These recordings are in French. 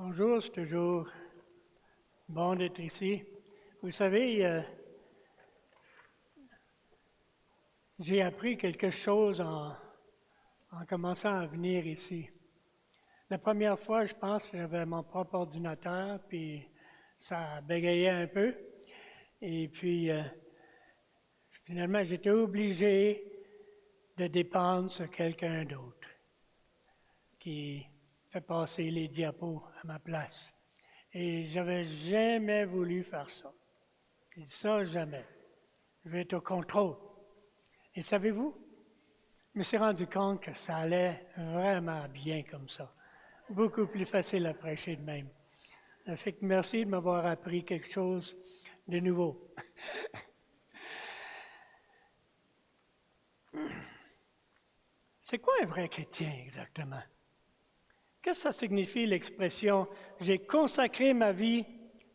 Bonjour, c'est toujours bon d'être ici. Vous savez, j'ai appris quelque chose en commençant à venir ici. La première fois, je pense que j'avais mon propre ordinateur, puis ça bégayait un peu. Et puis, finalement, j'étais obligé de dépendre sur quelqu'un d'autre qui fait passer les diapos à ma place. Et j'avais jamais voulu faire ça. Et ça, jamais. Je vais être au contrôle. Et savez-vous, je me suis rendu compte que ça allait vraiment bien comme ça. Beaucoup plus facile à prêcher de même. Ça fait que merci de m'avoir appris quelque chose de nouveau. C'est quoi un vrai chrétien exactement? Qu'est-ce que ça signifie l'expression « j'ai consacré ma vie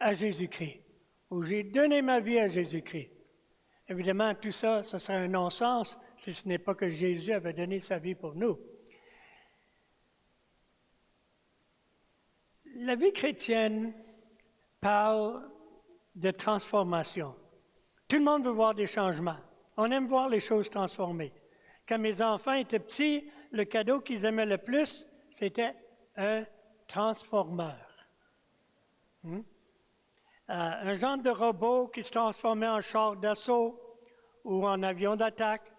à Jésus-Christ » ou « j'ai donné ma vie à Jésus-Christ ». Évidemment, tout ça, ce serait un non-sens si ce n'est pas que Jésus avait donné sa vie pour nous. La vie chrétienne parle de transformation. Tout le monde veut voir des changements. On aime voir les choses transformées. Quand mes enfants étaient petits, le cadeau qu'ils aimaient le plus, c'était un transformeur. Un genre de robot qui se transformait en char d'assaut ou en avion d'attaque.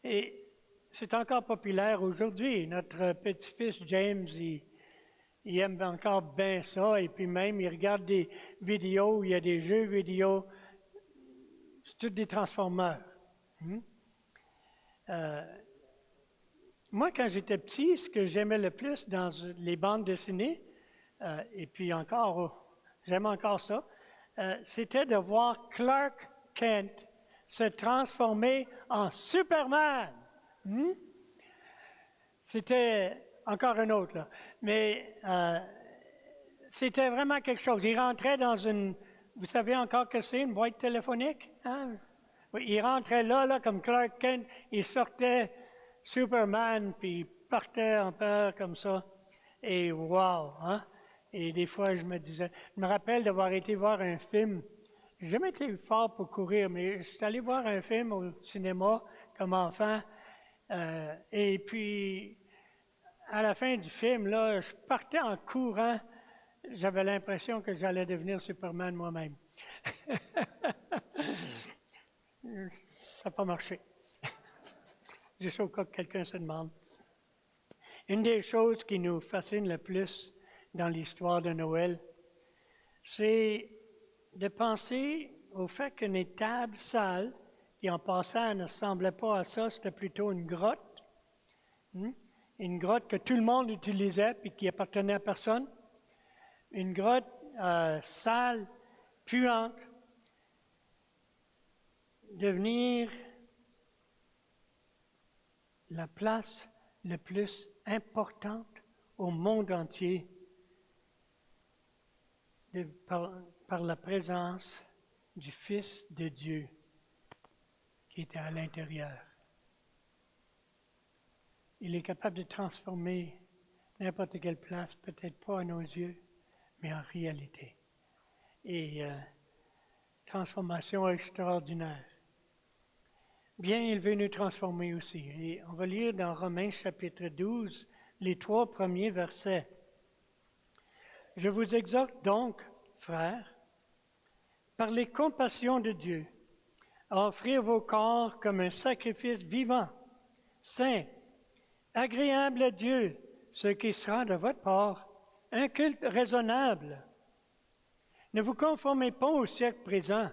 Et c'est encore populaire aujourd'hui. Notre petit-fils James, il aime encore bien ça. Et puis même, il regarde des vidéos où il y a des jeux vidéo. C'est tous des transformeurs. Moi, quand j'étais petit, ce que j'aimais le plus dans les bandes dessinées, et puis encore, j'aime encore ça, c'était de voir Clark Kent se transformer en Superman. C'était encore un autre, là. Mais c'était vraiment quelque chose. Il rentrait dans une... Vous savez encore que c'est une boîte téléphonique? Hein? Oui, il rentrait là, comme Clark Kent, il sortait Superman, puis il partait en peur comme ça. Et wow! Hein? Et des fois, je me rappelle d'avoir été voir un film. J'ai jamais été fort pour courir, mais je suis allé voir un film au cinéma comme enfant. Et puis, à la fin du film, là, je partais en courant. J'avais l'impression que j'allais devenir Superman moi-même. Ça n'a pas marché. Juste au cas que quelqu'un se demande. Une des choses qui nous fascine le plus dans l'histoire de Noël, c'est de penser au fait qu'une étable sale, qui en passant ne ressemblait pas à ça, c'était plutôt une grotte. Une grotte que tout le monde utilisait puis qui appartenait à personne. Une grotte sale, puante, devenir la place la plus importante au monde entier par la présence du Fils de Dieu qui était à l'intérieur. Il est capable de transformer n'importe quelle place, peut-être pas à nos yeux, mais en réalité. Et transformation extraordinaire. Bien, il veut nous transformer aussi. Et on va lire dans Romains chapitre 12, les 3 premiers versets. Je vous exhorte donc, frères, par les compassions de Dieu, à offrir vos corps comme un sacrifice vivant, saint, agréable à Dieu, ce qui sera de votre part un culte raisonnable. Ne vous conformez pas au siècle présent,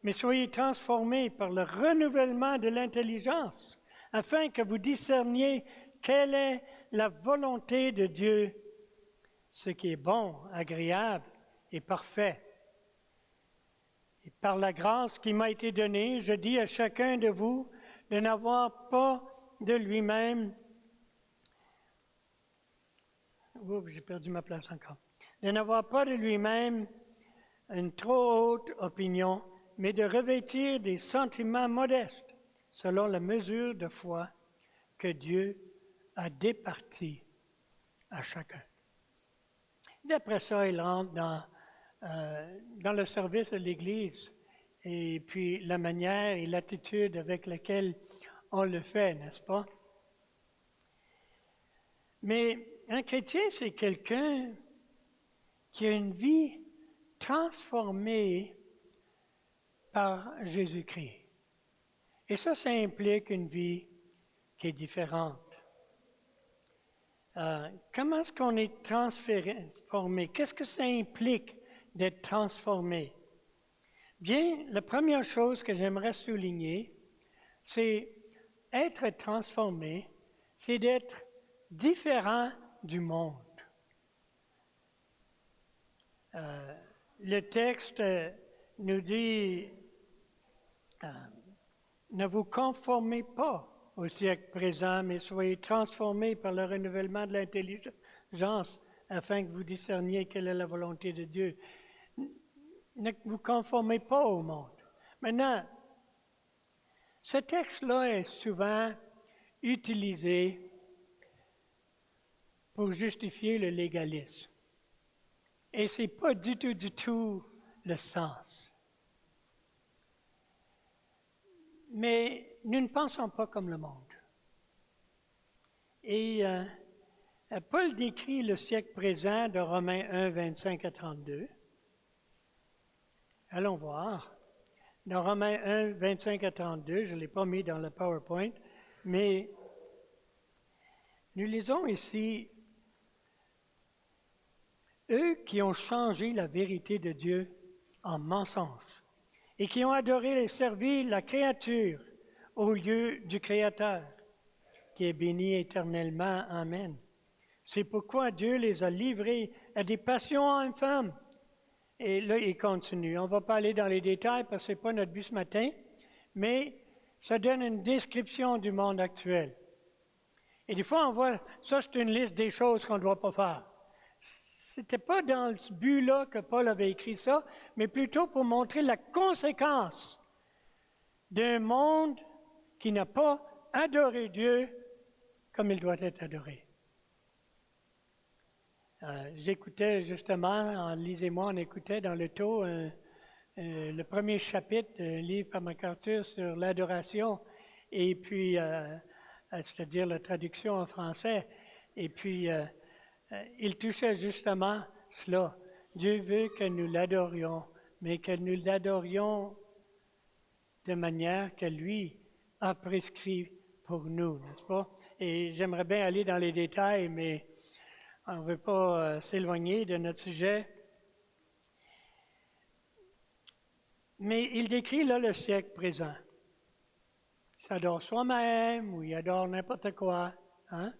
mais soyez transformés par le renouvellement de l'intelligence, afin que vous discerniez quelle est la volonté de Dieu, ce qui est bon, agréable et parfait. Et par la grâce qui m'a été donnée, je dis à chacun de vous de n'avoir pas de lui-même... Oups, j'ai perdu ma place encore. De n'avoir pas de lui-même une trop haute opinion, mais de revêtir des sentiments modestes, selon la mesure de foi que Dieu a départie à chacun. D'après ça, il rentre dans le service de l'Église et puis la manière et l'attitude avec laquelle on le fait, n'est-ce pas? Mais un chrétien, c'est quelqu'un qui a une vie transformée par Jésus-Christ. Et ça implique une vie qui est différente. Comment est-ce qu'on est transformé? Qu'est-ce que ça implique d'être transformé? Bien, la première chose que j'aimerais souligner, c'est être transformé, c'est d'être différent du monde. Le texte nous dit, ne vous conformez pas au siècle présent, mais soyez transformés par le renouvellement de l'intelligence afin que vous discerniez quelle est la volonté de Dieu. Ne vous conformez pas au monde. Maintenant, ce texte-là est souvent utilisé pour justifier le légalisme. Et ce n'est pas du tout le sens. Mais nous ne pensons pas comme le monde. Et Paul décrit le siècle présent de Romains 1, 25 à 32. Allons voir. Dans Romains 1, 25 à 32, je ne l'ai pas mis dans le PowerPoint, mais nous lisons ici, eux qui ont changé la vérité de Dieu en mensonge et qui ont adoré et servi la créature au lieu du Créateur, qui est béni éternellement. Amen. C'est pourquoi Dieu les a livrés à des passions infâmes. Et là, il continue. On ne va pas aller dans les détails parce que ce n'est pas notre but ce matin, mais ça donne une description du monde actuel. Et des fois, on voit, ça c'est une liste des choses qu'on ne doit pas faire. Ce n'était pas dans ce but-là que Paul avait écrit ça, mais plutôt pour montrer la conséquence d'un monde qui n'a pas adoré Dieu comme il doit être adoré. J'écoutais justement, en lisez moi, on écoutait dans le taux le premier chapitre d'un livre par MacArthur sur l'adoration, et puis, c'est-à-dire la traduction en français, et puis il touchait justement cela. Dieu veut que nous l'adorions, mais que nous l'adorions de manière que lui a prescrit pour nous, n'est-ce pas? Et j'aimerais bien aller dans les détails, mais on ne veut pas s'éloigner de notre sujet. Mais il décrit là le siècle présent. Il s'adore soi-même, ou il adore n'importe quoi, hein?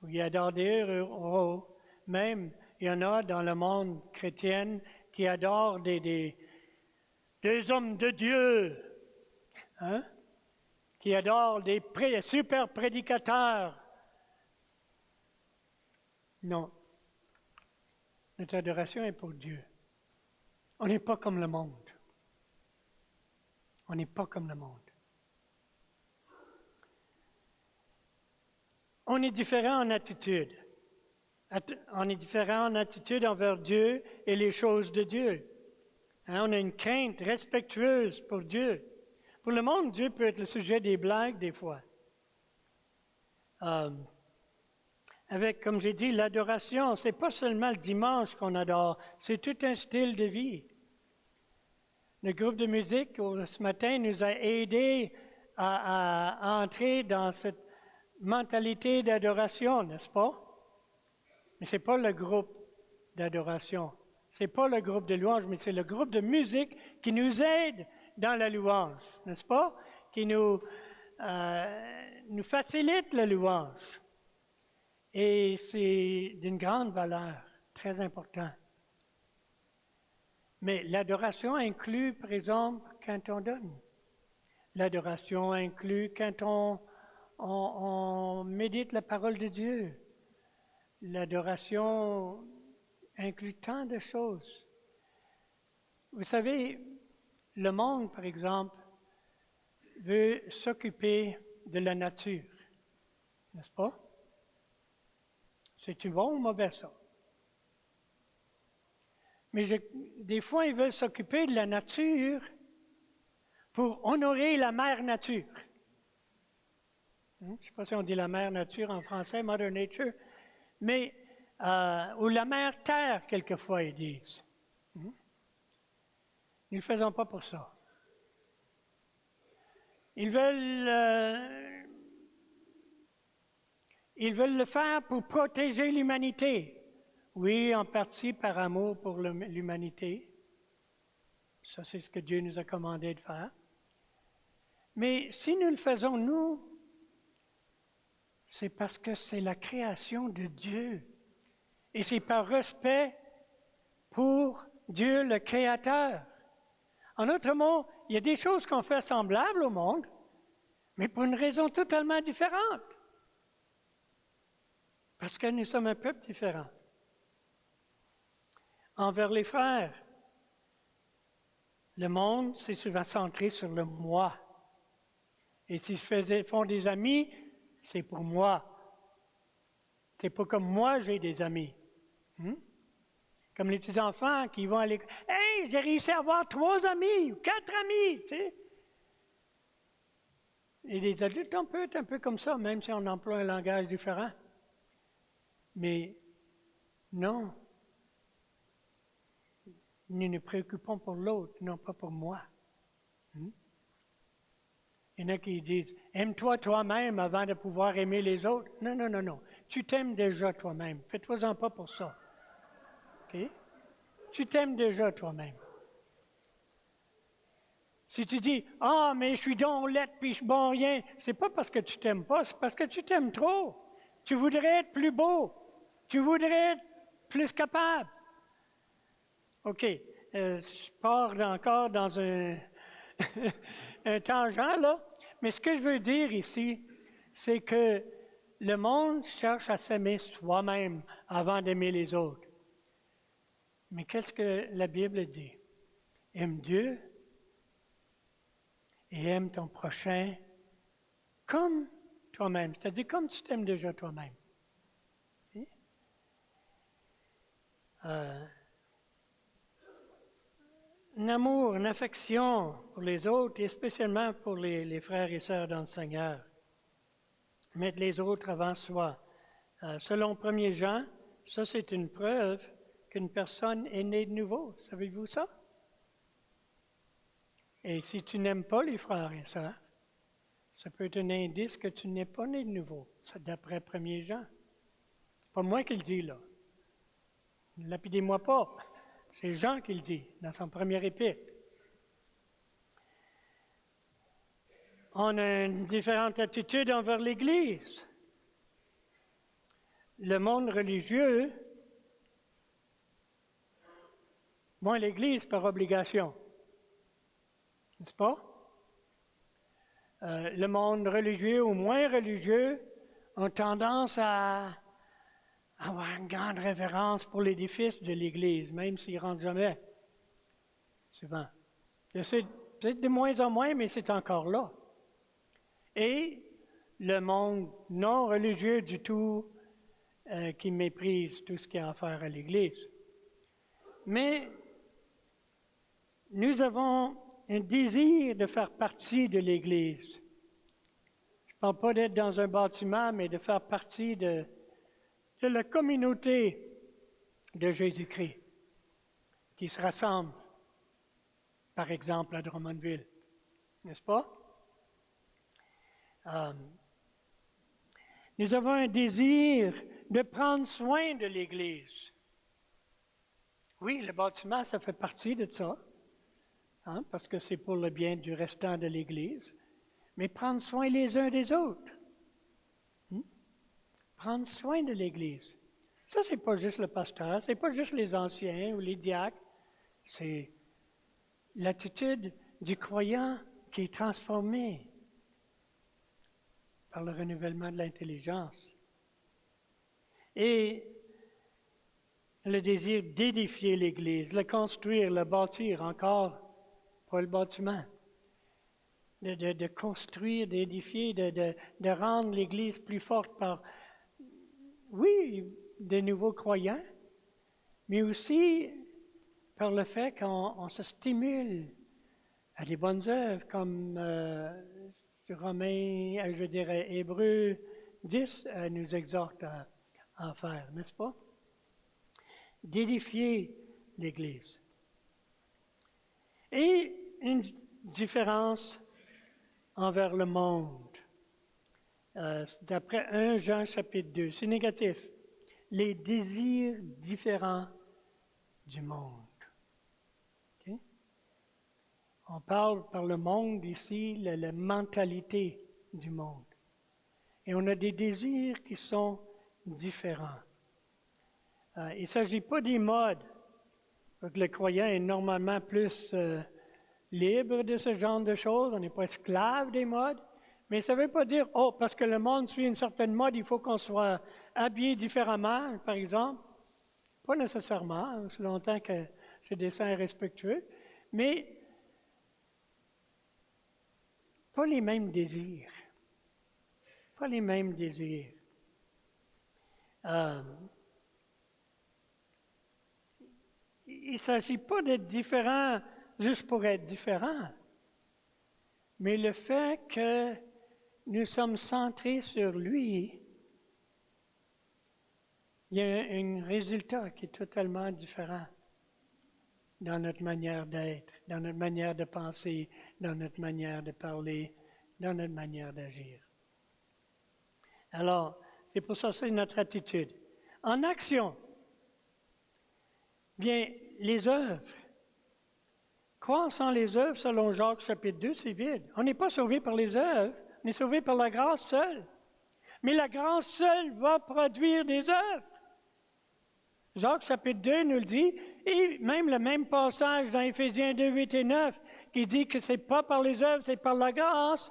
Ou il adore des héros. Même, il y en a dans le monde chrétien qui adorent des hommes de Dieu, hein? Qui adorent des super prédicateurs. Non. Notre adoration est pour Dieu. On n'est pas comme le monde. On n'est pas comme le monde. On est différent en attitude. On est différent en attitude envers Dieu et les choses de Dieu. Hein, on a une crainte respectueuse pour Dieu. Pour le monde, Dieu peut être le sujet des blagues des fois. Avec, comme j'ai dit, l'adoration, ce n'est pas seulement le dimanche qu'on adore, c'est tout un style de vie. Le groupe de musique ce matin nous a aidés à entrer dans cette mentalité d'adoration, n'est-ce pas? Mais ce n'est pas le groupe d'adoration. Ce n'est pas le groupe de louange, mais c'est le groupe de musique qui nous aide dans la louange, n'est-ce pas? Qui nous facilite la louange. Et c'est d'une grande valeur, très important. Mais l'adoration inclut, par exemple, quand on donne. L'adoration inclut quand on médite la parole de Dieu. L'adoration inclut tant de choses. Vous savez, le monde, par exemple, veut s'occuper de la nature, n'est-ce pas? C'est-tu bon ou mauvais, ça? Mais des fois, ils veulent s'occuper de la nature pour honorer la mère nature. Je ne sais pas si on dit la mère nature en français, Mother Nature, mais ou la mère terre, quelquefois, ils disent. Nous ne le faisons pas pour ça. Ils veulent le faire pour protéger l'humanité. Oui, en partie par amour pour l'humanité. Ça, c'est ce que Dieu nous a commandé de faire. Mais si nous le faisons, nous, c'est parce que c'est la création de Dieu. Et c'est par respect pour Dieu le Créateur. En d'autres mots, il y a des choses qu'on fait semblables au monde, mais pour une raison totalement différente. Parce que nous sommes un peuple différent. Envers les frères, le monde, c'est souvent centré sur le moi. Et s'ils font des amis, c'est pour moi. C'est pas comme moi, j'ai des amis. Comme les petits enfants qui vont à l'école. « Hey, j'ai réussi à avoir 3 amis ou 4 amis! » tu sais. Et les adultes, on peut être un peu comme ça, même si on emploie un langage différent. Mais non. Nous nous préoccupons pour l'autre, non pas pour moi. Il y en a qui disent, aime-toi toi-même avant de pouvoir aimer les autres. Non, non, non, non. Tu t'aimes déjà toi-même. Fais-toi-en pas pour ça. OK? Tu t'aimes déjà toi-même. Si tu dis, ah, mais je suis donc laide puis je suis bon rien, c'est pas parce que tu t'aimes pas, c'est parce que tu t'aimes trop. Tu voudrais être plus beau. Tu voudrais être plus capable. OK. Je pars encore dans un tangent, là. Mais ce que je veux dire ici, c'est que le monde cherche à s'aimer soi-même avant d'aimer les autres. Mais qu'est-ce que la Bible dit? Aime Dieu et aime ton prochain comme toi-même. C'est-à-dire comme tu t'aimes déjà toi-même. Un amour, une affection pour les autres et spécialement pour les frères et sœurs dans le Seigneur. Mettre les autres avant soi. Selon 1 Jean, ça c'est une preuve qu'une personne est née de nouveau. Savez-vous ça? Et si tu n'aimes pas les frères et sœurs, ça peut être un indice que tu n'es pas né de nouveau. C'est d'après 1 Jean. C'est pas moi qui le dis là. Ne lapidez-moi pas. C'est Jean qui le dit dans son premier épître. On a une différente attitude envers l'Église. Le monde religieux, moins l'Église par obligation. N'est-ce pas? Le monde religieux ou moins religieux ont tendance à avoir une grande révérence pour l'édifice de l'Église, même s'ils ne rentrent jamais. Souvent. C'est peut-être de moins en moins, mais c'est encore là. Et le monde non religieux du tout qui méprise tout ce qui a à faire à l'Église. Mais nous avons un désir de faire partie de l'Église. Je ne parle pas d'être dans un bâtiment, mais de faire partie de la communauté de Jésus-Christ qui se rassemble, par exemple, à Drummondville. N'est-ce pas? Nous avons un désir de prendre soin de l'Église. Oui, le bâtiment, ça fait partie de ça, parce que c'est pour le bien du restant de l'Église. Mais prendre soin les uns des autres. Prendre soin de l'Église. Ça, c'est pas juste le pasteur, c'est pas juste les anciens ou les diacres. C'est l'attitude du croyant qui est transformée par le renouvellement de l'intelligence. Et le désir d'édifier l'Église, le construire, le bâtir encore, pas le bâtiment. De construire, d'édifier, de rendre l'Église plus forte par, oui, de nouveaux croyants, mais aussi par le fait qu'on se stimule à des bonnes œuvres, comme Romains, je dirais Hébreux 10 nous exhorte à faire, n'est-ce pas? D'édifier l'Église. Et une différence envers le monde. D'après 1 Jean chapitre 2, c'est négatif. Les désirs différents du monde. Okay? On parle par le monde ici, la mentalité du monde. Et on a des désirs qui sont différents. Il ne s'agit pas des modes. Le croyant est normalement plus libre de ce genre de choses. On n'est pas esclave des modes. Mais ça ne veut pas dire, oh, parce que le monde suit une certaine mode, il faut qu'on soit habillé différemment, par exemple. Pas nécessairement, c'est longtemps que ce dessin est respectueux, mais pas les mêmes désirs. Pas les mêmes désirs. Il ne s'agit pas d'être différent juste pour être différent, mais le fait que nous sommes centrés sur lui, il y a un résultat qui est totalement différent dans notre manière d'être, dans notre manière de penser, dans notre manière de parler, dans notre manière d'agir. Alors, c'est pour ça que c'est notre attitude. En action, bien, les œuvres. Croire sans les œuvres, selon Jacques chapitre 2, c'est vide. On n'est pas sauvé par les œuvres, on est sauvé par la grâce seule. Mais la grâce seule va produire des œuvres. Jacques chapitre 2 nous le dit, et même le même passage dans Éphésiens 2, 8 et 9, qui dit que ce n'est pas par les œuvres, c'est par la grâce,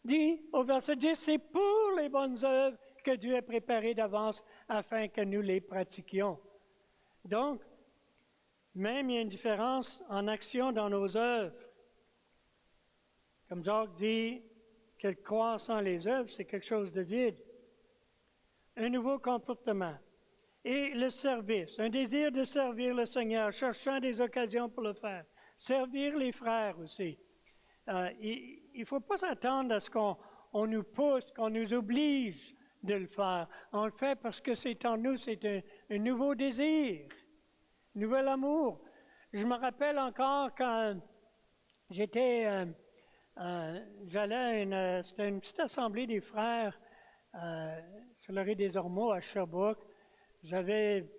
dit au verset 10, c'est pour les bonnes œuvres que Dieu a préparées d'avance afin que nous les pratiquions. Donc, même il y a une différence en action dans nos œuvres. Comme Jacques dit, que croire sans les œuvres, c'est quelque chose de vide. Un nouveau comportement. Et le service, un désir de servir le Seigneur, cherchant des occasions pour le faire. Servir les frères aussi. Il ne faut pas s'attendre à ce qu'on nous pousse, qu'on nous oblige de le faire. On le fait parce que c'est en nous, c'est un nouveau désir. Nouvel amour. Je me rappelle encore quand j'allais c'était une petite assemblée des frères sur le rue des Ormeaux à Sherbrooke. J'avais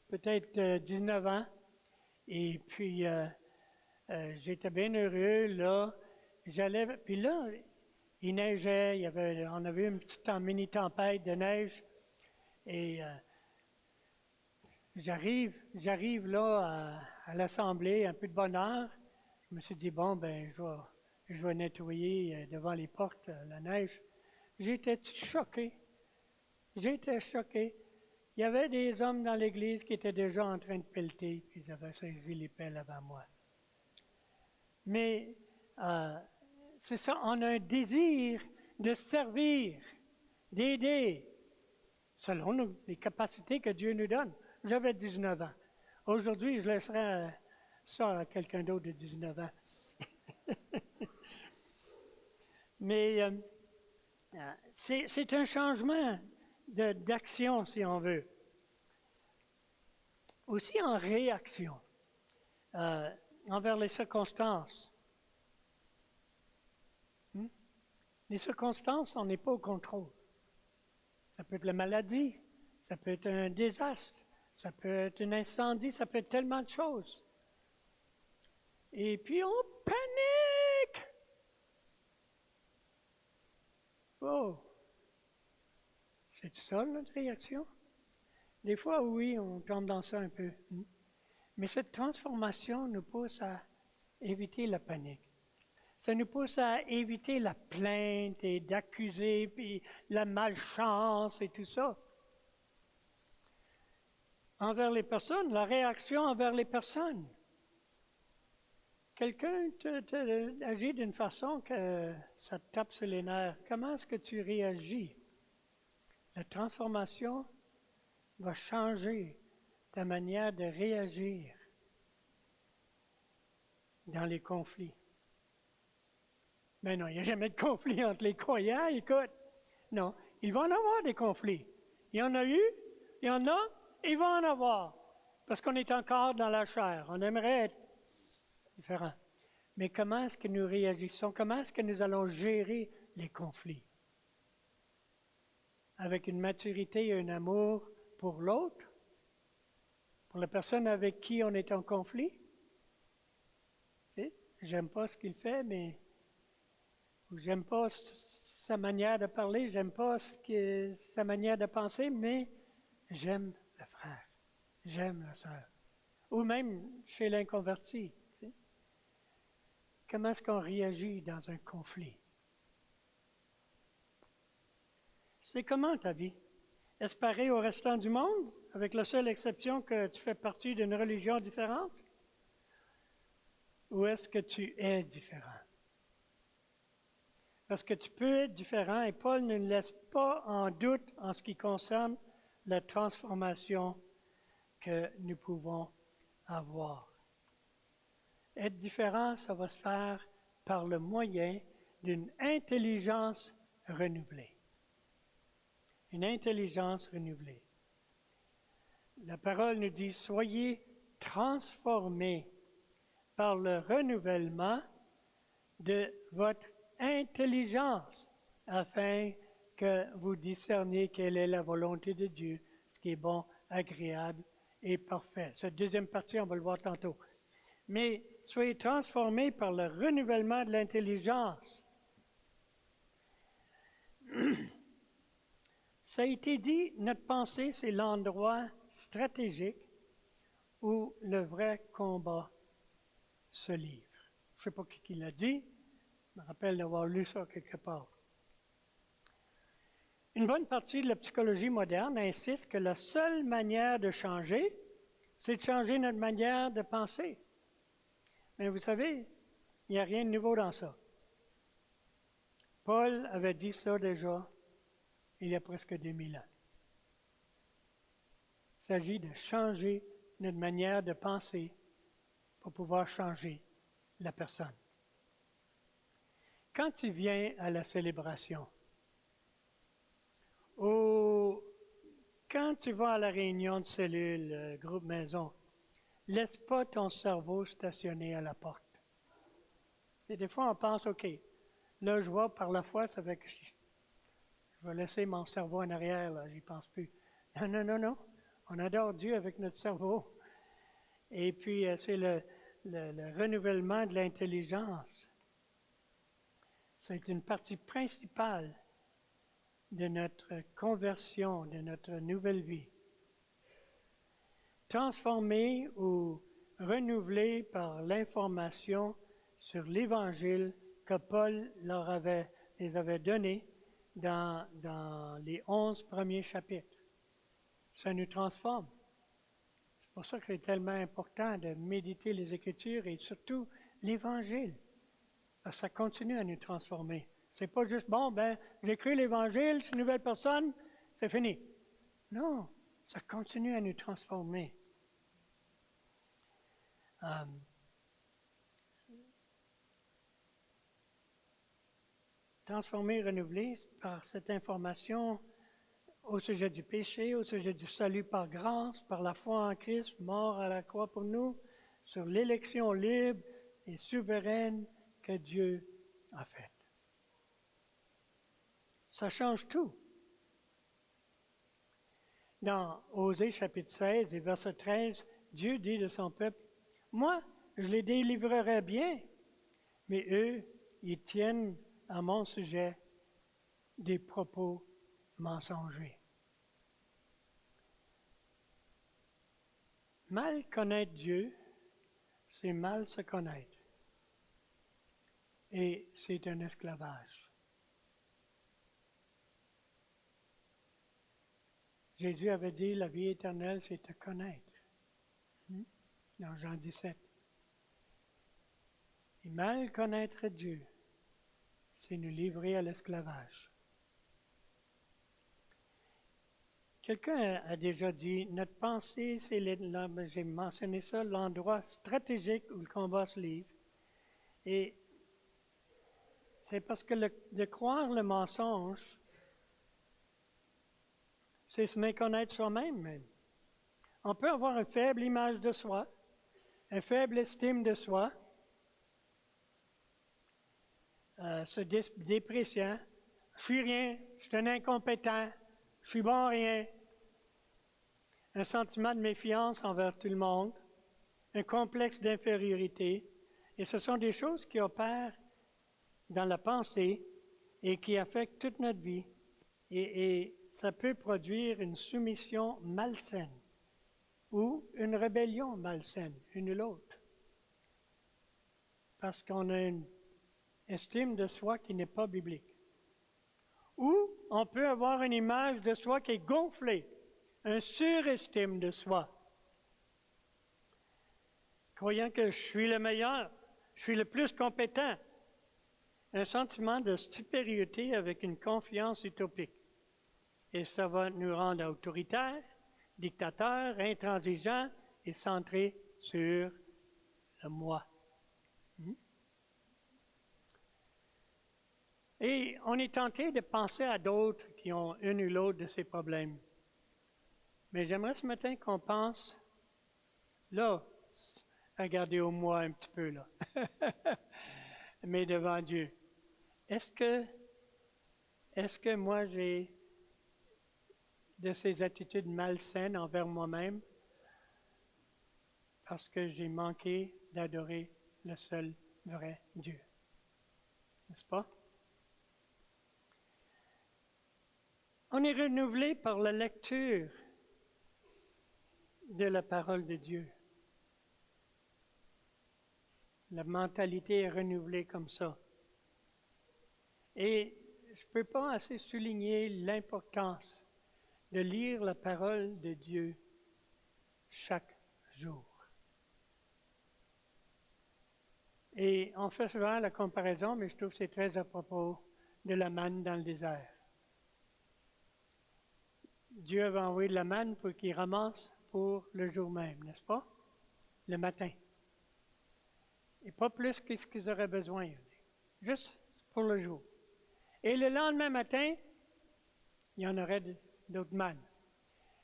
peut-être 19 ans et puis j'étais bien heureux là. Puis là, il neigeait, on avait eu une petite mini-tempête de neige et J'arrive là à l'assemblée, un peu de bonne heure. Je me suis dit, bon, ben, je vais nettoyer devant les portes la neige. J'étais choqué. J'étais choqué. Il y avait des hommes dans l'église qui étaient déjà en train de pelleter, puis ils avaient saisi les pelles avant moi. Mais c'est ça, on a un désir de servir, d'aider, selon les capacités que Dieu nous donne. J'avais 19 ans. Aujourd'hui, je laisserai ça à quelqu'un d'autre de 19 ans. Mais c'est un changement d'action, si on veut. Aussi en réaction envers les circonstances. Les circonstances, on n'est pas au contrôle. Ça peut être la maladie, ça peut être un désastre. Ça peut être un incendie, ça peut être tellement de choses. Et puis on panique. Oh, c'est ça notre réaction? Des fois, oui, on tombe dans ça un peu. Mais cette transformation nous pousse à éviter la panique. Ça nous pousse à éviter la plainte et d'accuser, puis la malchance et tout ça. Envers les personnes, la réaction envers les personnes. Quelqu'un agit d'une façon que ça te tape sur les nerfs. Comment est-ce que tu réagis? La transformation va changer ta manière de réagir dans les conflits. Mais non, il n'y a jamais de conflit entre les croyants, écoute. Non, il va en avoir des conflits. Il y en a eu, il y en a, et il va en avoir. Parce qu'on est encore dans la chair. On aimerait être différent. Mais comment est-ce que nous réagissons? Comment est-ce que nous allons gérer les conflits? Avec une maturité et un amour pour l'autre? Pour la personne avec qui on est en conflit? J'aime pas ce qu'il fait, mais j'aime pas sa manière de parler, j'aime pas sa manière de penser, mais j'aime le frère, j'aime la sœur. Ou même chez l'inconverti. Comment est-ce qu'on réagit dans un conflit? C'est comment ta vie? Est-ce pareil au restant du monde, avec la seule exception que tu fais partie d'une religion différente? Ou est-ce que tu es différent? Parce que tu peux être différent et Paul ne laisse pas en doute en ce qui concerne la transformation que nous pouvons avoir. Être différent, ça va se faire par le moyen d'une intelligence renouvelée. Une intelligence renouvelée. La parole nous dit, soyez transformés par le renouvellement de votre intelligence, afin que vous discerniez quelle est la volonté de Dieu, ce qui est bon, agréable et parfait. Cette deuxième partie, on va le voir tantôt. Mais soyez transformés par le renouvellement de l'intelligence. Ça a été dit, notre pensée, c'est l'endroit stratégique où le vrai combat se livre. Je ne sais pas qui l'a dit, je me rappelle d'avoir lu ça quelque part. Une bonne partie de la psychologie moderne insiste que la seule manière de changer, c'est de changer notre manière de penser. Mais vous savez, il n'y a rien de nouveau dans ça. Paul avait dit ça déjà il y a presque 2000 ans. Il s'agit de changer notre manière de penser pour pouvoir changer la personne. Quand tu viens à la célébration, ou quand tu vas à la réunion de cellule, groupe maison, laisse pas ton cerveau stationner à la porte. Et des fois, on pense, OK, là, je vois par la foi, ça fait que je vais laisser mon cerveau en arrière, là, j'y pense plus. Non, non, non, non. On adore Dieu avec notre cerveau. Et puis, c'est le renouvellement de l'intelligence. C'est une partie principale de notre conversion, de notre nouvelle vie. Transformé ou renouvelé par l'information sur l'Évangile que Paul les avait donné dans les 11 premiers chapitres. Ça nous transforme. C'est pour ça que c'est tellement important de méditer les Écritures et surtout l'Évangile. Parce que ça continue à nous transformer. C'est pas juste, j'ai cru l'Évangile, je suis une nouvelle personne, c'est fini. Non, ça continue à nous transformer. Transformer, renouveler par cette information au sujet du péché, au sujet du salut par grâce, par la foi en Christ, mort à la croix pour nous, sur l'élection libre et souveraine que Dieu a faite. Ça change tout. Dans Osée chapitre 16 et verset 13, Dieu dit de son peuple, « Moi, je les délivrerai bien, mais eux, ils tiennent à mon sujet des propos mensongers. » Mal connaître Dieu, c'est mal se connaître. Et c'est un esclavage. Jésus avait dit, la vie éternelle, c'est te connaître. Dans Jean 17. Et mal connaître Dieu, c'est nous livrer à l'esclavage. Quelqu'un a déjà dit, notre pensée, c'est, j'ai mentionné ça, l'endroit stratégique où le combat se livre. Et c'est parce que de croire le mensonge, c'est se méconnaître soi-même même. On peut avoir une faible image de soi, une faible estime de soi, se dépréciant. Je suis rien, je suis un incompétent, je suis bon à rien. Un sentiment de méfiance envers tout le monde, un complexe d'infériorité. Et ce sont des choses qui opèrent dans la pensée et qui affectent toute notre vie. Et ça peut produire une soumission malsaine ou une rébellion malsaine, une ou l'autre. Parce qu'on a une estime de soi qui n'est pas biblique. Ou on peut avoir une image de soi qui est gonflée, un surestime de soi. Croyant que je suis le meilleur, je suis le plus compétent. Un sentiment de supériorité avec une confiance utopique. Et ça va nous rendre autoritaires, dictateurs, intransigeants et centrés sur le moi. Et on est tenté de penser à d'autres qui ont une ou l'autre de ces problèmes. Mais j'aimerais ce matin qu'on pense, là, regardez au moi un petit peu, là, mais devant Dieu. Est-ce que moi j'ai de ces attitudes malsaines envers moi-même parce que j'ai manqué d'adorer le seul vrai Dieu? N'est-ce pas? On est renouvelé par la lecture de la parole de Dieu. La mentalité est renouvelée comme ça. Et je ne peux pas assez souligner l'importance de lire la parole de Dieu chaque jour. Et on fait souvent la comparaison, mais je trouve que c'est très à propos de la manne dans le désert. Dieu avait envoyé de la manne pour qu'il ramasse pour le jour même, n'est-ce pas? Le matin. Et pas plus que ce qu'ils auraient besoin, juste pour le jour. Et le lendemain matin, il y en aurait d'autres mannes.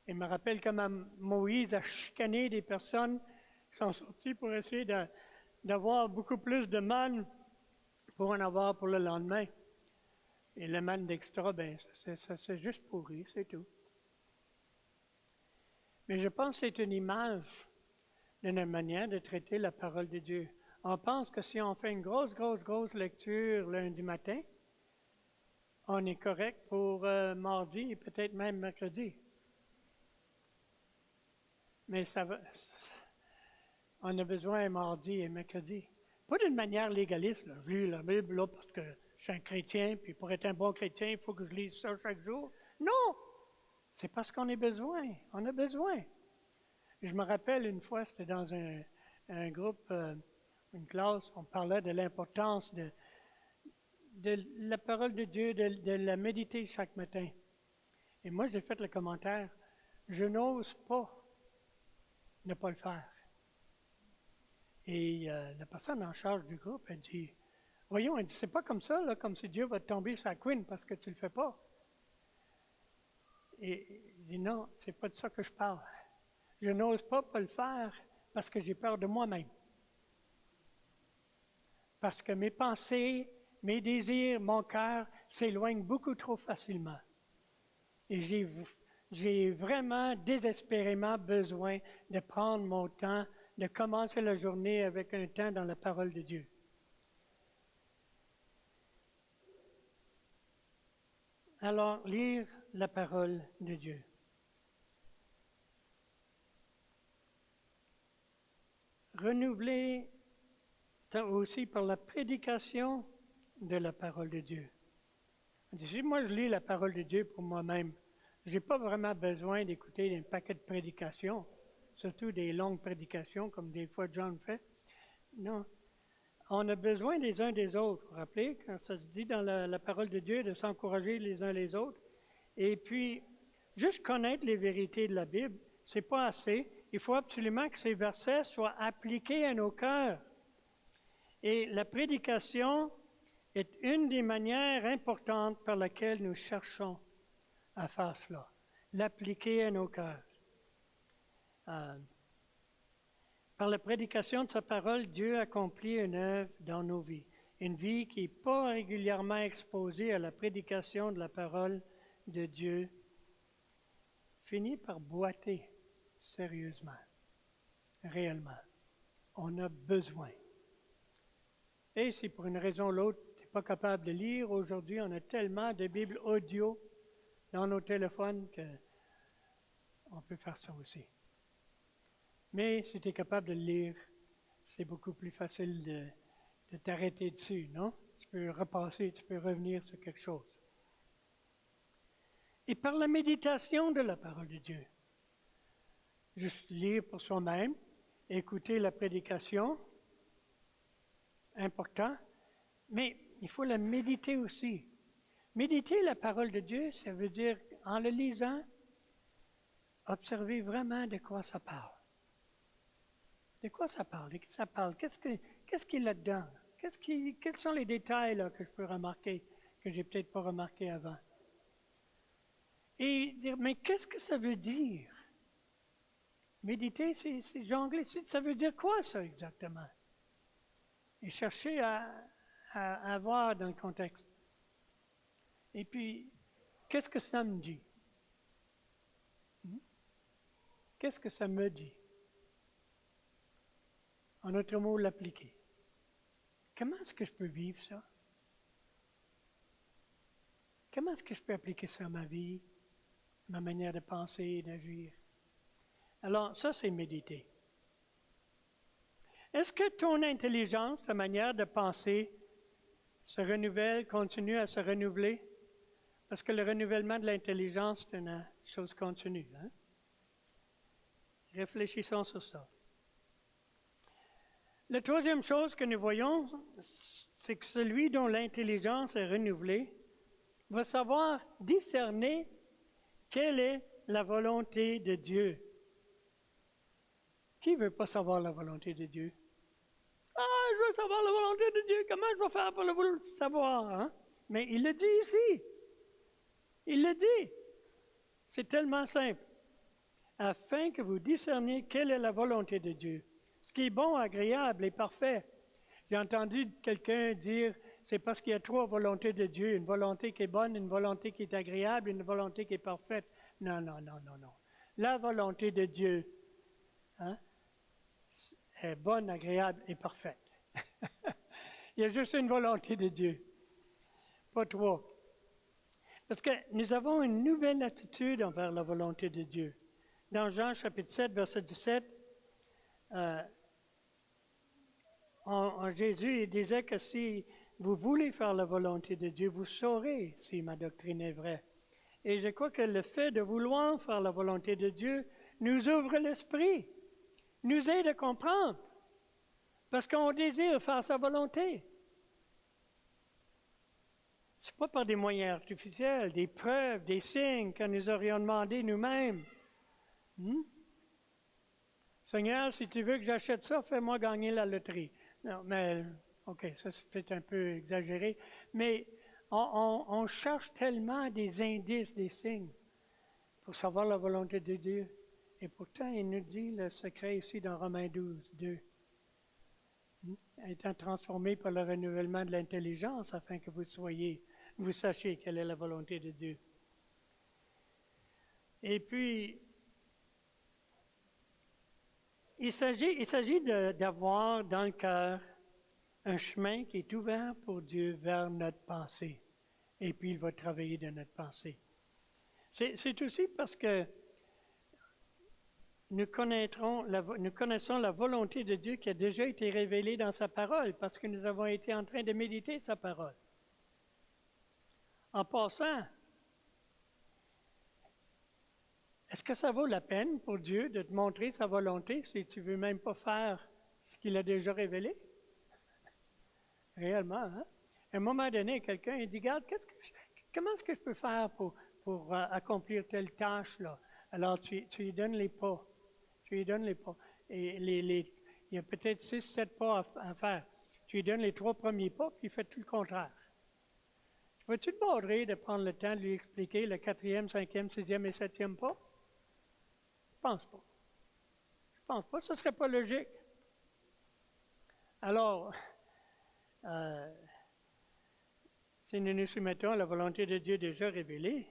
Et je me rappelle comment Moïse a chicané des personnes qui sont sorties pour essayer d'avoir beaucoup plus de manne pour en avoir pour le lendemain. Et le manne d'extra, ça c'est juste pourri, c'est tout. Mais je pense que c'est une image d'une manière de traiter la parole de Dieu. On pense que si on fait une grosse lecture lundi matin, on est correct pour mardi et peut-être même mercredi. Mais on a besoin mardi et mercredi. Pas d'une manière légaliste. Là. Je lis la Bible là, parce que je suis un chrétien, puis pour être un bon chrétien, il faut que je lise ça chaque jour. Non! C'est parce qu'on a besoin. On a besoin. Je me rappelle une fois, c'était dans un groupe, une classe, on parlait de l'importance de la parole de Dieu, de la méditer chaque matin. Et moi, j'ai fait le commentaire, je n'ose pas ne pas le faire. Et la personne en charge du groupe, elle dit, voyons, elle dit, c'est pas comme ça, là, comme si Dieu va te tomber sur la couine parce que tu le fais pas. Et il dit, non, c'est pas de ça que je parle. Je n'ose pas le faire parce que j'ai peur de moi-même. Parce que mes pensées, mes désirs, mon cœur s'éloignent beaucoup trop facilement. Et j'ai vraiment désespérément besoin de prendre mon temps, de commencer la journée avec un temps dans la parole de Dieu. Alors, lire la parole de Dieu. Renouveler aussi par la prédication de la parole de Dieu. Si moi je lis la parole de Dieu pour moi-même, je n'ai pas vraiment besoin d'écouter un paquet de prédications, surtout des longues prédications comme des fois John fait. Non. On a besoin des uns des autres. Vous vous rappelez, quand ça se dit dans la parole de Dieu de s'encourager les uns les autres. Et puis, juste connaître les vérités de la Bible, c'est pas assez. Il faut absolument que ces versets soient appliqués à nos cœurs. Et la prédication est une des manières importantes par laquelle nous cherchons à faire cela, l'appliquer à nos cœurs. Par la prédication de sa parole, Dieu accomplit une œuvre dans nos vies. Une vie qui n'est pas régulièrement exposée à la prédication de la parole de Dieu finit par boiter sérieusement, réellement. On a besoin. Et si pour une raison ou l'autre, tu n'es pas capable de lire, aujourd'hui, on a tellement de Bibles audio dans nos téléphones qu'on peut faire ça aussi. Mais si tu es capable de le lire, c'est beaucoup plus facile de t'arrêter dessus, non? Tu peux repasser, tu peux revenir sur quelque chose. Et par la méditation de la parole de Dieu, juste lire pour soi-même, écouter la prédication, important, mais il faut la méditer aussi. Méditer la parole de Dieu, ça veut dire, en le lisant, observer vraiment de quoi ça parle. De quoi ça parle? De qui ça parle? Qu'est-ce qu'il y a là-dedans? Quels sont les détails là, que je peux remarquer, que je n'ai peut-être pas remarqué avant? Et dire, mais qu'est-ce que ça veut dire? Méditer, c'est jongler. Ça veut dire quoi, ça, exactement? Et chercher à voir dans le contexte. Et puis, qu'est-ce que ça me dit? Qu'est-ce que ça me dit? En autre mot, l'appliquer. Comment est-ce que je peux vivre ça? Comment est-ce que je peux appliquer ça à ma vie, ma manière de penser et d'agir? Alors, ça, c'est méditer. Est-ce que ton intelligence, ta manière de penser, se renouvelle, continue à se renouveler? Parce que le renouvellement de l'intelligence, c'est une chose continue. Hein? Réfléchissons sur ça. La troisième chose que nous voyons, c'est que celui dont l'intelligence est renouvelée va savoir discerner quelle est la volonté de Dieu. Qui ne veut pas savoir la volonté de Dieu? Ah, je veux savoir la volonté de Dieu. Comment je vais faire pour le savoir? Hein? Mais il le dit ici. Il le dit. C'est tellement simple. Afin que vous discerniez quelle est la volonté de Dieu. Ce qui est bon, agréable et parfait. J'ai entendu quelqu'un dire, c'est parce qu'il y a trois volontés de Dieu. Une volonté qui est bonne, une volonté qui est agréable, une volonté qui est parfaite. Non. La volonté de Dieu, hein, est bonne, agréable et parfaite. Il y a juste une volonté de Dieu, pas trois. Parce que nous avons une nouvelle attitude envers la volonté de Dieu. Dans Jean chapitre 7, verset 17, Jésus il disait que si vous voulez faire la volonté de Dieu, vous saurez si ma doctrine est vraie. Et je crois que le fait de vouloir faire la volonté de Dieu nous ouvre l'esprit, nous aide à comprendre, parce qu'on désire faire sa volonté. Ce n'est pas par des moyens artificiels, des preuves, des signes que nous aurions demandé nous-mêmes. Seigneur, si tu veux que j'achète ça, fais-moi gagner la loterie. Non, mais, OK, ça c'est peut-être un peu exagéré, mais on cherche tellement des indices, des signes, pour savoir la volonté de Dieu. Et pourtant, il nous dit le secret ici dans Romains 12, 2. Étant transformé par le renouvellement de l'intelligence, afin que vous sachiez quelle est la volonté de Dieu. Et puis, il s'agit d'avoir dans le cœur un chemin qui est ouvert pour Dieu vers notre pensée. Et puis, il va travailler dans notre pensée. C'est aussi parce que nous connaissons la volonté de Dieu qui a déjà été révélée dans sa parole, parce que nous avons été en train de méditer sa parole. En passant, est-ce que ça vaut la peine pour Dieu de te montrer sa volonté si tu ne veux même pas faire ce qu'il a déjà révélé? Réellement, hein? À un moment donné, quelqu'un il dit, regarde, comment est-ce que je peux faire pour accomplir telle tâche-là? Alors, tu lui donnes les pas. Tu lui donnes les pas. Et il y a peut-être 6, 7 pas à faire. Tu lui donnes les 3 premiers pas, puis il fait tout le contraire. Vas-tu te border de prendre le temps de lui expliquer le 4e, 5e, 6e et 7e pas? Je pense pas. Je pense pas, ce ne serait pas logique. Alors, si nous nous soumettons à la volonté de Dieu déjà révélée,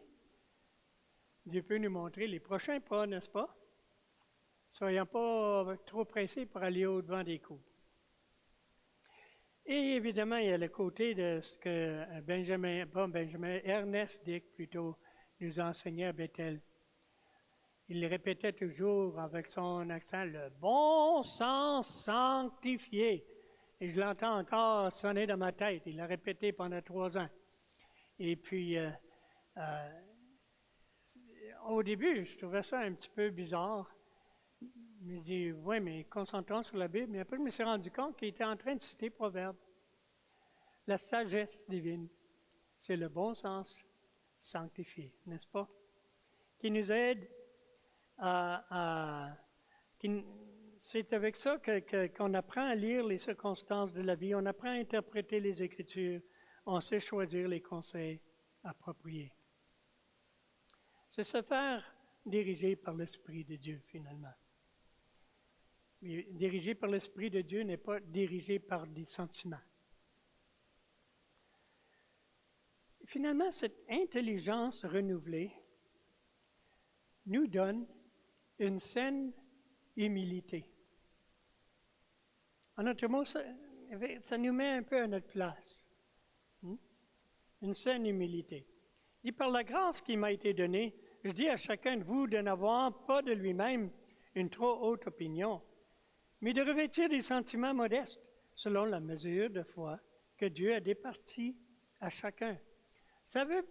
Dieu peut nous montrer les prochains pas, n'est-ce pas? Soyons pas trop pressés pour aller au-devant des coups. Et évidemment, il y a le côté de ce que Ernest Dick plutôt nous enseignait à Bethel. Il répétait toujours avec son accent, le bon sens sanctifié. Et je l'entends encore sonner dans ma tête. Il l'a répété pendant 3 ans. Et puis, au début, je trouvais ça un petit peu bizarre. Je me dis, oui, mais concentrons sur la Bible. Mais après, je me suis rendu compte qu'il était en train de citer Proverbe. La sagesse divine, c'est le bon sens sanctifié, n'est-ce pas? Qui nous aide c'est avec ça qu'on apprend à lire les circonstances de la vie, on apprend à interpréter les Écritures, on sait choisir les conseils appropriés. C'est se faire diriger par l'Esprit de Dieu, finalement. Mais dirigé par l'Esprit de Dieu n'est pas dirigé par des sentiments. Finalement, cette intelligence renouvelée nous donne une saine humilité. En autre mot, ça nous met un peu à notre place. Une saine humilité. Et par la grâce qui m'a été donnée, je dis à chacun de vous de n'avoir pas de lui-même une trop haute opinion, mais de revêtir des sentiments modestes, selon la mesure de foi que Dieu a départie à chacun. Ça veut,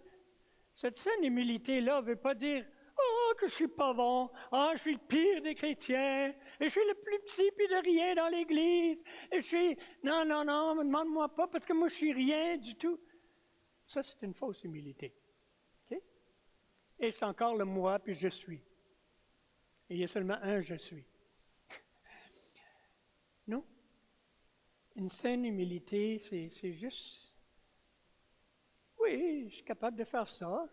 cette saine humilité-là ne veut pas dire « Oh, que je suis pas bon, je suis le pire des chrétiens, et je suis le plus petit puis de rien dans l'Église, et je suis... Non, demande-moi pas, parce que moi, je suis rien du tout. » Ça, c'est une fausse humilité. Okay? Et c'est encore le moi, puis je suis. Et il y a seulement un je suis. Non? Une saine humilité, c'est juste... Oui, je suis capable de faire ça,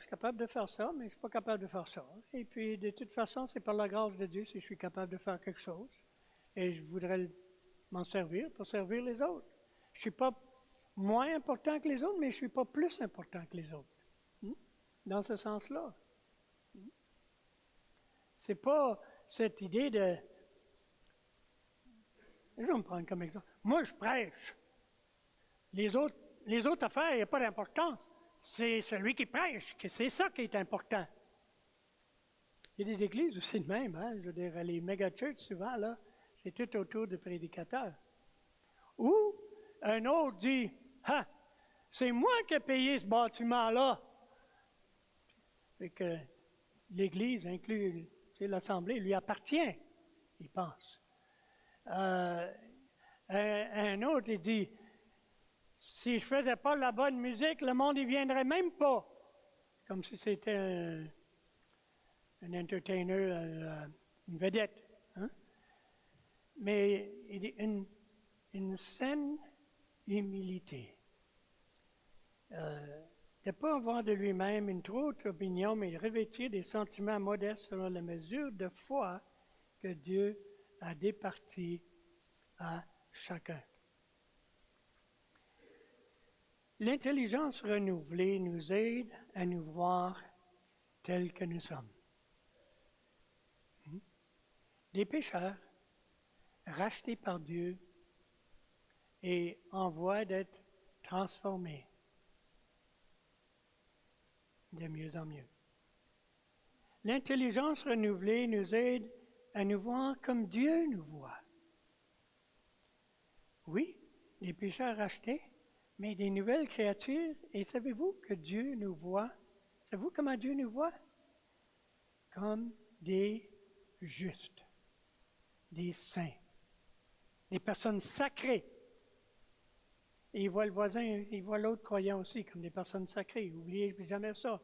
mais je ne suis pas capable de faire ça. Et puis, de toute façon, c'est par la grâce de Dieu si je suis capable de faire quelque chose. Et je voudrais m'en servir pour servir les autres. Je ne suis pas moins important que les autres, mais je ne suis pas plus important que les autres. Dans ce sens-là. Ce n'est pas cette idée de... Je vais me prendre comme exemple. Moi, je prêche. Les autres affaires, il n'y a pas d'importance. C'est celui qui prêche, que c'est ça qui est important. Il y a des églises aussi de même, hein? Je veux dire, les méga-churches, souvent, là, c'est tout autour de prédicateurs. Ou un autre dit, « Ah, c'est moi qui ai payé ce bâtiment-là. » Fait que l'Église inclut, l'Assemblée lui appartient, il pense. Un autre, il dit, si je ne faisais pas la bonne musique, le monde n'y viendrait même pas. Comme si c'était un entertainer, une vedette. Hein? Mais il y a une saine humilité. De ne pas avoir de lui-même une trop haute opinion, mais revêtir des sentiments modestes selon la mesure de foi que Dieu a départie à chacun. L'intelligence renouvelée nous aide à nous voir tels que nous sommes. Des pécheurs, rachetés par Dieu et en voie d'être transformés de mieux en mieux. L'intelligence renouvelée nous aide à nous voir comme Dieu nous voit. Oui, des pécheurs rachetés, mais des nouvelles créatures. Et savez-vous que Dieu nous voit? Savez-vous comment Dieu nous voit? Comme des justes, des saints, des personnes sacrées. Et il voit le voisin, il voit l'autre croyant aussi comme des personnes sacrées. N'oubliez jamais ça.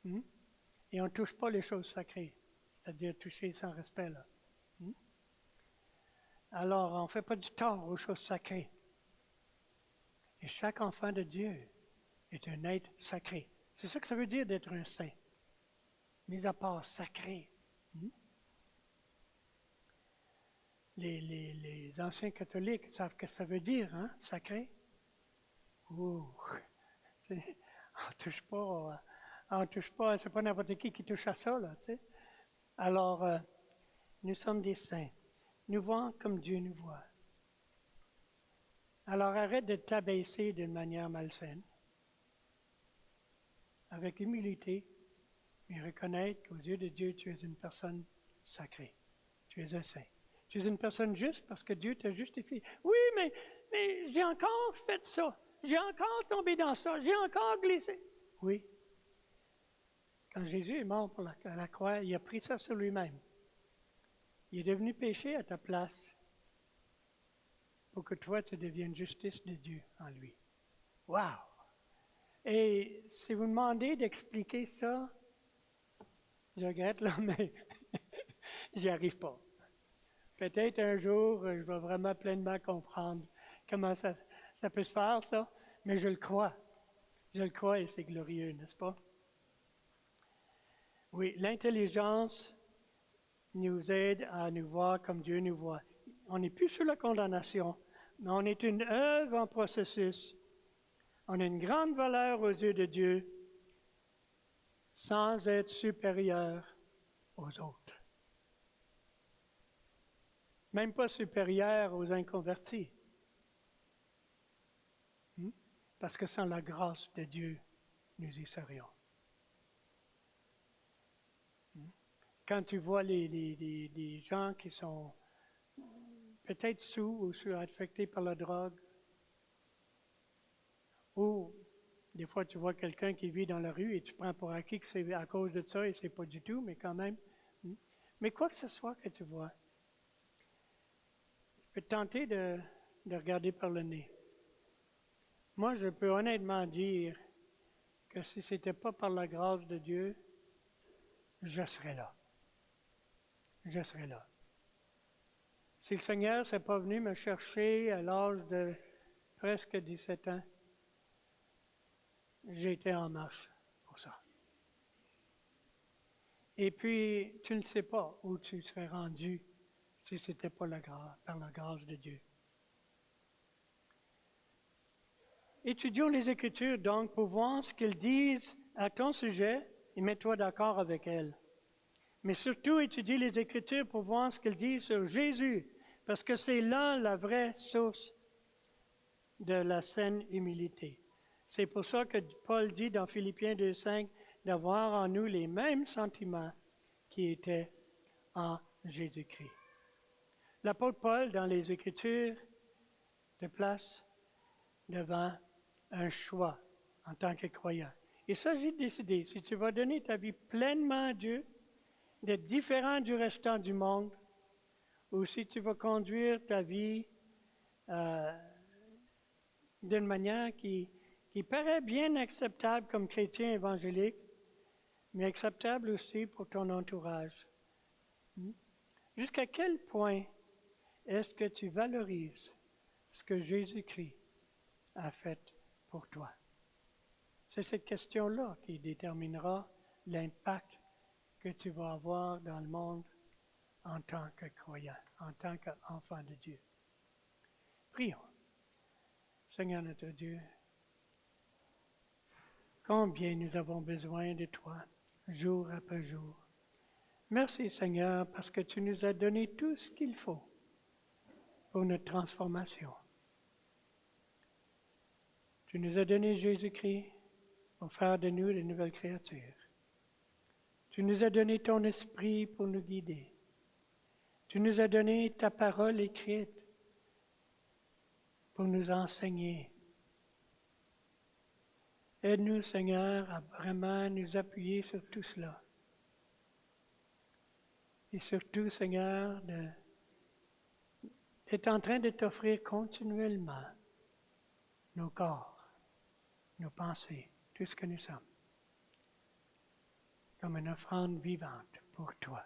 Et on ne touche pas les choses sacrées, c'est-à-dire toucher sans respect, là. Alors, on ne fait pas du tort aux choses sacrées. Et chaque enfant de Dieu est un être sacré. C'est ça que ça veut dire d'être un saint. Mis à part sacré. Les anciens catholiques savent ce que ça veut dire, hein, sacré. Ouh, on touche pas, c'est pas n'importe qui touche à ça, là, tu sais. Alors, nous sommes des saints. Nous voyons comme Dieu nous voit. Alors, arrête de t'abaisser d'une manière malsaine. Avec humilité, mais reconnaître qu'aux yeux de Dieu, tu es une personne sacrée. Tu es un saint. Tu es une personne juste parce que Dieu t'a justifié. Oui, mais j'ai encore fait ça. J'ai encore tombé dans ça. J'ai encore glissé. Oui. Quand Jésus est mort à la croix, il a pris ça sur lui-même. Il est devenu péché à ta place pour que toi, tu deviennes justice de Dieu en lui. Wow! Et si vous me demandez d'expliquer ça, je regrette, là, mais j'y arrive pas. Peut-être un jour, je vais vraiment pleinement comprendre comment ça peut se faire, ça, mais je le crois. Je le crois et c'est glorieux, n'est-ce pas? Oui, l'intelligence nous aide à nous voir comme Dieu nous voit. On n'est plus sous la condamnation, mais on est une œuvre en processus. On a une grande valeur aux yeux de Dieu sans être supérieur aux autres. Même pas supérieur aux inconvertis. Parce que sans la grâce de Dieu, nous y serions. Quand tu vois les gens qui sont peut-être sous ou affectés par la drogue, ou des fois tu vois quelqu'un qui vit dans la rue et tu prends pour acquis que c'est à cause de ça et c'est pas du tout, mais quand même. Mais quoi que ce soit que tu vois, je peux te tenter de regarder par le nez. Moi, je peux honnêtement dire que si ce n'était pas par la grâce de Dieu, je serais là. Je serais là. Si le Seigneur ne s'est pas venu me chercher à l'âge de presque 17 ans, j'étais en marche pour ça. Et puis, tu ne sais pas où tu serais rendu si ce n'était pas par la grâce de Dieu. Étudions les Écritures donc pour voir ce qu'elles disent à ton sujet et mets-toi d'accord avec elles. Mais surtout, étudie les Écritures pour voir ce qu'elles disent sur Jésus, parce que c'est là la vraie source de la saine humilité. C'est pour ça que Paul dit dans Philippiens 2,5 d'avoir en nous les mêmes sentiments qui étaient en Jésus-Christ. L'apôtre Paul, dans les Écritures, te place devant un choix en tant que croyant. Il s'agit de décider si tu vas donner ta vie pleinement à Dieu, d'être différent du restant du monde, ou si tu vas conduire ta vie d'une manière qui paraît bien acceptable comme chrétien évangélique, mais acceptable aussi pour ton entourage. Jusqu'à quel point est-ce que tu valorises ce que Jésus-Christ a fait pour toi? C'est cette question-là qui déterminera l'impact que tu vas avoir dans le monde en tant que croyant, en tant qu'enfant de Dieu. Prions. Seigneur notre Dieu, combien nous avons besoin de toi, jour après jour. Merci Seigneur, parce que tu nous as donné tout ce qu'il faut pour notre transformation. Tu nous as donné Jésus-Christ pour faire de nous de nouvelles créatures. Tu nous as donné ton esprit pour nous guider. Tu nous as donné ta parole écrite pour nous enseigner. Aide-nous, Seigneur, à vraiment nous appuyer sur tout cela. Et surtout, Seigneur, d'être en train de t'offrir continuellement nos corps, nos pensées, tout ce que nous sommes, comme une offrande vivante pour toi,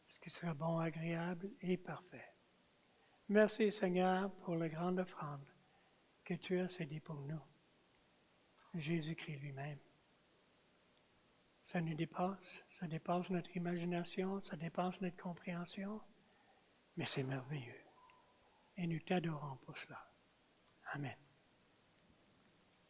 ce qui sera bon, agréable et parfait. Merci, Seigneur, pour la grande offrande que tu as cédé pour nous. Jésus-Christ lui-même. Ça nous dépasse, ça dépasse notre imagination, ça dépasse notre compréhension, mais c'est merveilleux. Et nous t'adorons pour cela. Amen.